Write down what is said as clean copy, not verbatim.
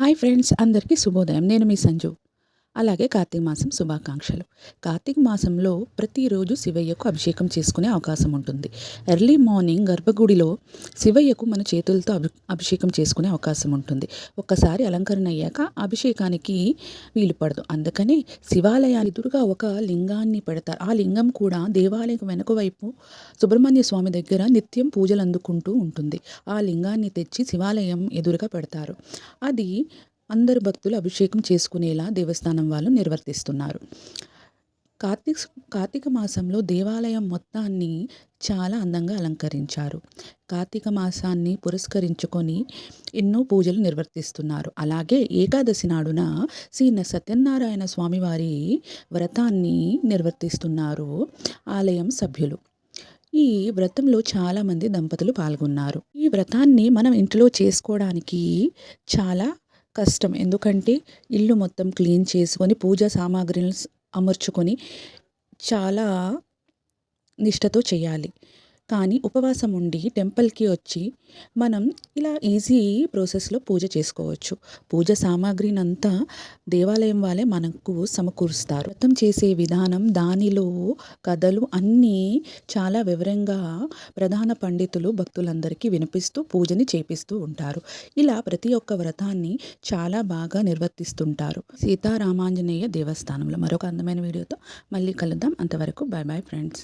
Hi friends, అందరికీ శుభోదయం. నేను మీ సంజు. అలాగే కార్తీక మాసం శుభాకాంక్షలు. కార్తీక మాసంలో ప్రతిరోజు శివయ్యకు అభిషేకం చేసుకునే అవకాశం ఉంటుంది. ఎర్లీ మార్నింగ్ గర్భగుడిలో శివయ్యకు మన చేతులతో అభిషేకం చేసుకునే అవకాశం ఉంటుంది. ఒక్కసారి అలంకరణ అయ్యాక అభిషేకానికి వీలు పడదు. అందుకని శివాలయాలు ఎదురుగా ఒక లింగాన్ని పెడతారు. ఆ లింగం కూడా దేవాలయం వెనుక వైపు సుబ్రహ్మణ్య స్వామి దగ్గర నిత్యం పూజలు అందుకుంటూ ఉంటుంది. ఆ లింగాన్ని తెచ్చి శివాలయం ఎదురుగా పెడతారు. అది అందరు భక్తులు అభిషేకం చేసుకునేలా దేవస్థానం వాళ్ళు నిర్వర్తిస్తున్నారు. కార్తీక మాసంలో దేవాలయం మొత్తాన్ని చాలా అందంగా అలంకరించారు. కార్తీక మాసాన్ని పురస్కరించుకొని ఎన్నో పూజలు నిర్వర్తిస్తున్నారు. అలాగే ఏకాదశి నాడున శ్రీ సత్యనారాయణ స్వామివారి వ్రతాన్ని నిర్వర్తిస్తున్నారు ఆలయం సభ్యులు. ఈ వ్రతంలో చాలామంది దంపతులు పాల్గొన్నారు. ఈ వ్రతాన్ని మనం ఇంట్లో చేసుకోవడానికి చాలా కష్టం. ఎందుకంటే ఇల్లు మొత్తం క్లీన్ చేసుకొని పూజా సామాగ్రిని అమర్చుకొని చాలా నిష్టతో చేయాలి. కానీ ఉపవాసం ఉండి టెంపుల్కి వచ్చి మనం ఇలా ఈజీ ప్రాసెస్లో పూజ చేసుకోవచ్చు. పూజ సామాగ్రిని అంతా దేవాలయం వాళ్ళే మనకు సమకూరుస్తారు. వ్రతం చేసే విధానం, దానిలో కథలు అన్నీ చాలా వివరంగా ప్రధాన పండితులు భక్తులందరికీ వినిపిస్తూ పూజని చేపిస్తూ ఉంటారు. ఇలా ప్రతి ఒక్క వ్రతాన్ని చాలా బాగా నిర్వర్తిస్తుంటారు సీతారామాంజనేయ దేవస్థానంలో. మరొక అందమైన వీడియోతో మళ్ళీ కలుద్దాం. అంతవరకు బాయ్ బాయ్ ఫ్రెండ్స్.